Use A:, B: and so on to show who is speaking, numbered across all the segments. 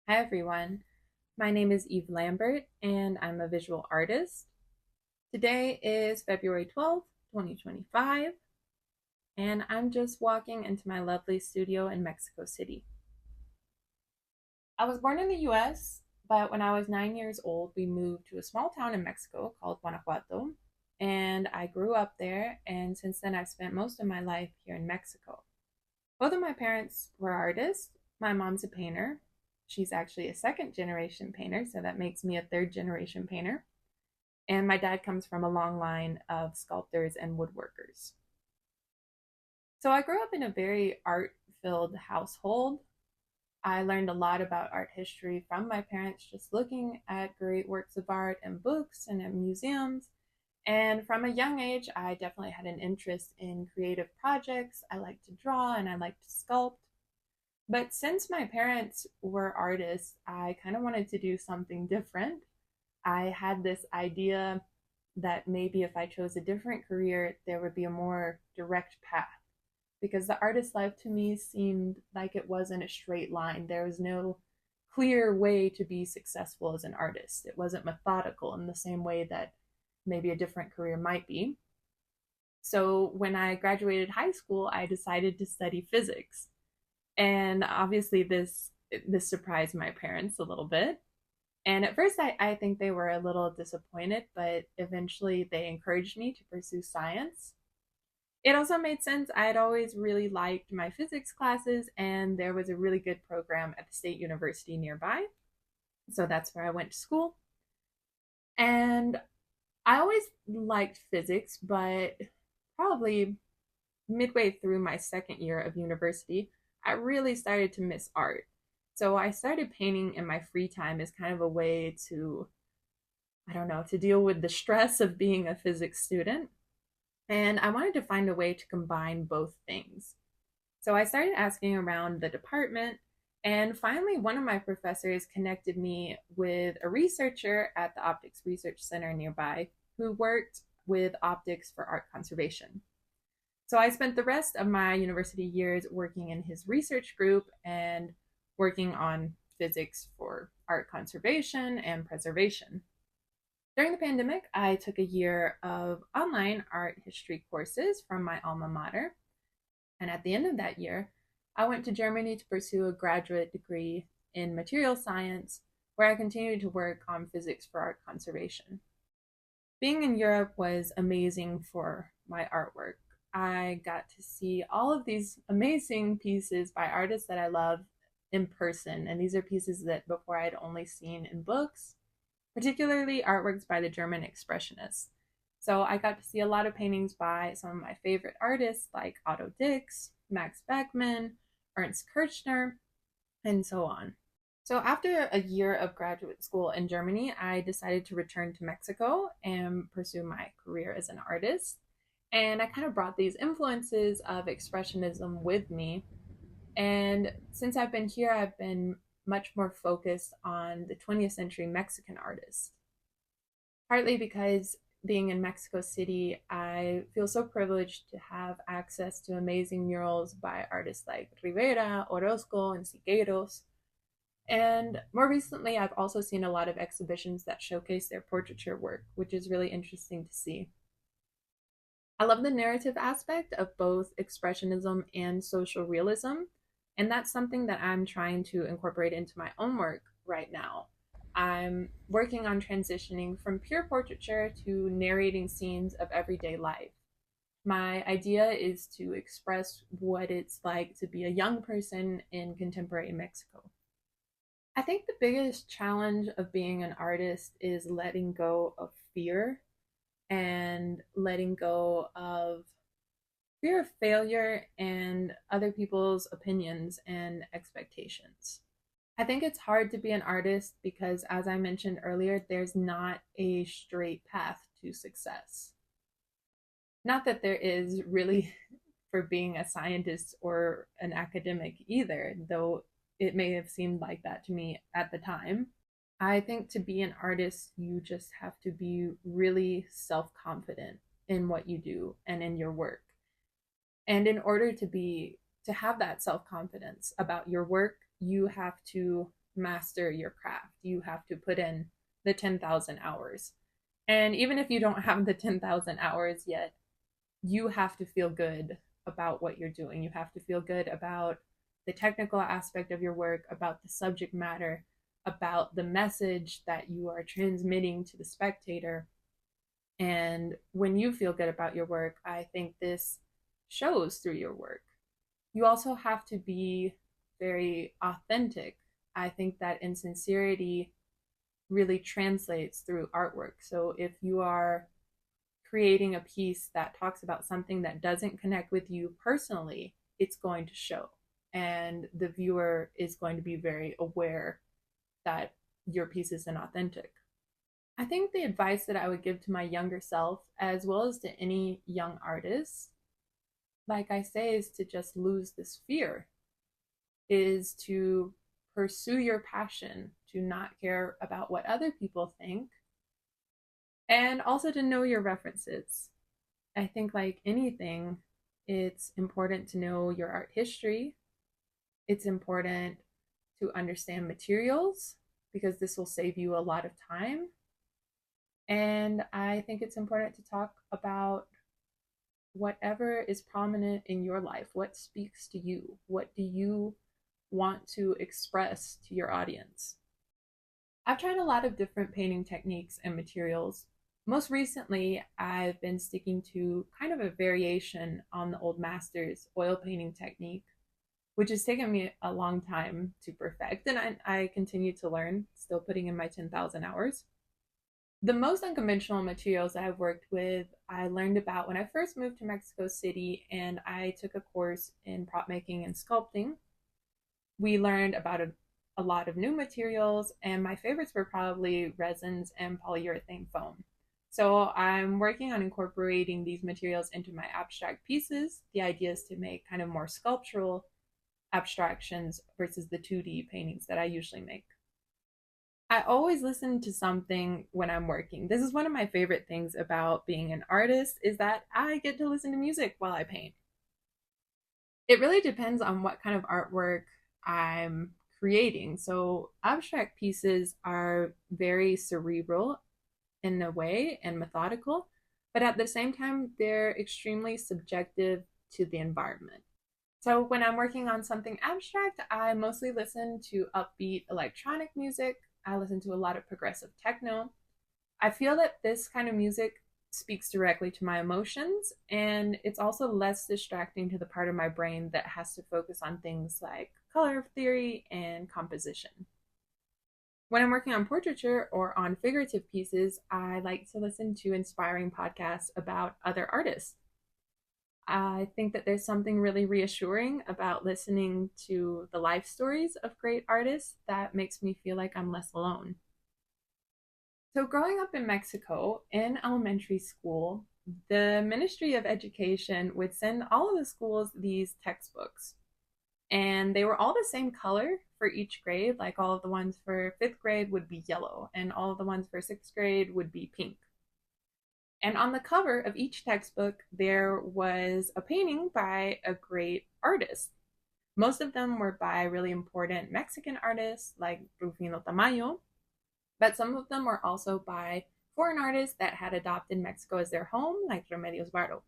A: Hi everyone, my name is Eve Lambert and I'm a visual artist. Today is February 12th, 2025, and I'm just walking into my lovely studio in Mexico City. I was born in the US, but when I was 9 years old, we moved to a small town in Mexico called Guanajuato, and I grew up there, and since then I've spent most of my life here in Mexico. Both of my parents were artists. My mom's a painter. She's actually a second generation painter, so that makes me a third generation painter. And my dad comes from a long line of sculptors and woodworkers. So I grew up in a very art filled household. I learned a lot about art history from my parents just looking at great works of art and books and at museums. And from a young age, I definitely had an interest in creative projects. I like to draw and I like to sculpt. But since my parents were artists, I kind of wanted to do something different. I had this idea that maybe if I chose a different career, there would be a more direct path. Because the artist life to me seemed like it wasn't a straight line. There was no clear way to be successful as an artist. It wasn't methodical in the same way that maybe a different career might be. So when I graduated high school, I decided to study physics. And obviously this surprised my parents a little bit. And at first I think they were a little disappointed, but eventually they encouraged me to pursue science. It also made sense. I had always really liked my physics classes, and there was a really good program at the state university nearby. So that's where I went to school. And I always liked physics, but probably midway through my second year of university, I really started to miss art. So I started painting in my free time as kind of a way to, I don't know, to deal with the stress of being a physics student. And I wanted to find a way to combine both things. So I started asking around the department, and finally, one of my professors connected me with a researcher at the Optics Research Center nearby who worked with optics for art conservation. So I spent the rest of my university years working in his research group and working on physics for art conservation and preservation. During the pandemic, I took a year of online art history courses from my alma mater. And at the end of that year, I went to Germany to pursue a graduate degree in material science, where I continued to work on physics for art conservation. Being in Europe was amazing for my artwork. I got to see all of these amazing pieces by artists that I love in person. And these are pieces that before I'd only seen in books, particularly artworks by the German Expressionists. So I got to see a lot of paintings by some of my favorite artists like Otto Dix, Max Beckmann, Ernst Kirchner, and so on. So after a year of graduate school in Germany, I decided to return to Mexico and pursue my career as an artist. And I kind of brought these influences of Expressionism with me. And since I've been here, I've been much more focused on the 20th century Mexican artists. Partly because being in Mexico City, I feel so privileged to have access to amazing murals by artists like Rivera, Orozco, and Siqueiros. And more recently, I've also seen a lot of exhibitions that showcase their portraiture work, which is really interesting to see. I love the narrative aspect of both Expressionism and social realism, and that's something that I'm trying to incorporate into my own work right now. I'm working on transitioning from pure portraiture to narrating scenes of everyday life. My idea is to express what it's like to be a young person in contemporary Mexico. I think the biggest challenge of being an artist is letting go of fear and letting go of fear of failure and other people's opinions and expectations. I think it's hard to be an artist because, as I mentioned earlier, there's not a straight path to success. Not that there is really for being a scientist or an academic either, though it may have seemed like that to me at the time. I think to be an artist, you just have to be really self confident in what you do and in your work. And in order to have that self confidence about your work, you have to master your craft. You have to put in the 10,000 hours. And even if you don't have the 10,000 hours yet, you have to feel good about what you're doing. You have to feel good about the technical aspect of your work, about the subject matter, about the message that you are transmitting to the spectator. And when you feel good about your work, I think this shows through your work. You also have to be very authentic. I think that insincerity really translates through artwork. So if you are creating a piece that talks about something that doesn't connect with you personally, it's going to show. And the viewer is going to be very aware that your piece isn't authentic. I think the advice that I would give to my younger self, as well as to any young artist, like I say, is to just lose this fear, is to pursue your passion, to not care about what other people think, and also to know your references. I think, like anything, it's important to know your art history. It's important to understand materials because this will save you a lot of time. And I think it's important to talk about whatever is prominent in your life. What speaks to you? What do you want to express to your audience? I've tried a lot of different painting techniques and materials. Most recently, I've been sticking to kind of a variation on the old master's oil painting technique, which has taken me a long time to perfect, and I continue to learn, still putting in my 10,000 hours. The most unconventional materials that I've worked with, I learned about when I first moved to Mexico City and I took a course in prop making and sculpting. We learned about a lot of new materials, and my favorites were probably resins and polyurethane foam. So I'm working on incorporating these materials into my abstract pieces. The idea is to make kind of more sculptural abstractions versus the 2D paintings that I usually make. I always listen to something when I'm working. This is one of my favorite things about being an artist is that I get to listen to music while I paint. It really depends on what kind of artwork I'm creating. So abstract pieces are very cerebral in a way and methodical, but at the same time, they're extremely subjective to the environment. So when I'm working on something abstract, I mostly listen to upbeat electronic music. I listen to a lot of progressive techno. I feel that this kind of music speaks directly to my emotions, and it's also less distracting to the part of my brain that has to focus on things like color theory and composition. When I'm working on portraiture or on figurative pieces, I like to listen to inspiring podcasts about other artists. I think that there's something really reassuring about listening to the life stories of great artists that makes me feel like I'm less alone. So, growing up in Mexico in elementary school, the Ministry of Education would send all of the schools these textbooks. And they were all the same color for each grade. Like all of the ones for fifth grade would be yellow, and all of the ones for sixth grade would be pink. And on the cover of each textbook, there was a painting by a great artist. Most of them were by really important Mexican artists like Rufino Tamayo, but some of them were also by foreign artists that had adopted Mexico as their home, like Remedios Varo.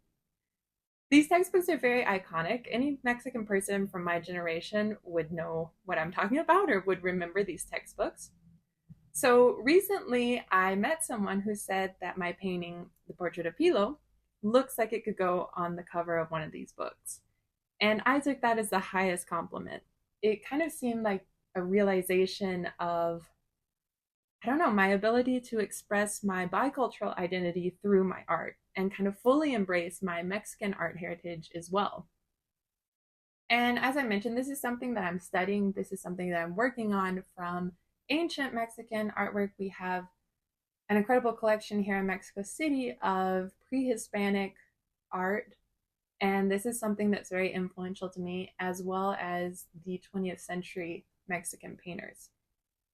A: These textbooks are very iconic. Any Mexican person from my generation would know what I'm talking about or would remember these textbooks. So recently, I met someone who said that my painting, The Portrait of Pilo, looks like it could go on the cover of one of these books. And I took that as the highest compliment. It kind of seemed like a realization of, I don't know, my ability to express my bicultural identity through my art and kind of fully embrace my Mexican art heritage as well. And as I mentioned, this is something that I'm studying. This is something that I'm working on from ancient Mexican artwork. We have an incredible collection here in Mexico City of pre-Hispanic art. And this is something that's very influential to me, as well as the 20th century Mexican painters.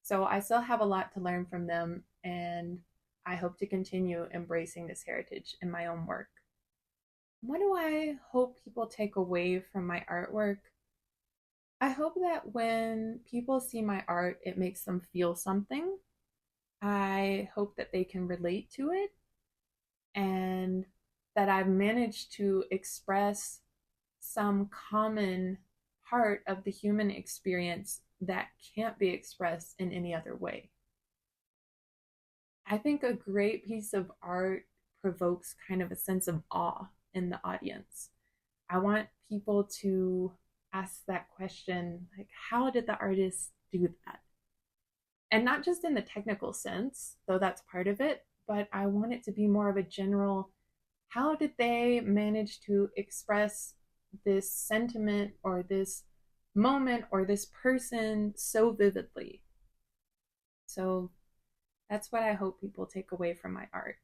A: So I still have a lot to learn from them, and I hope to continue embracing this heritage in my own work. What do I hope people take away from my artwork? I hope that when people see my art, it makes them feel something. I hope that they can relate to it and that I've managed to express some common part of the human experience that can't be expressed in any other way. I think a great piece of art provokes kind of a sense of awe in the audience. I want people to ask that question like, how did the artist do that? And not just in the technical sense, though that's part of it, but I want it to be more of a general, how did they manage to express this sentiment or this moment or this person so vividly? So that's what I hope people take away from my art.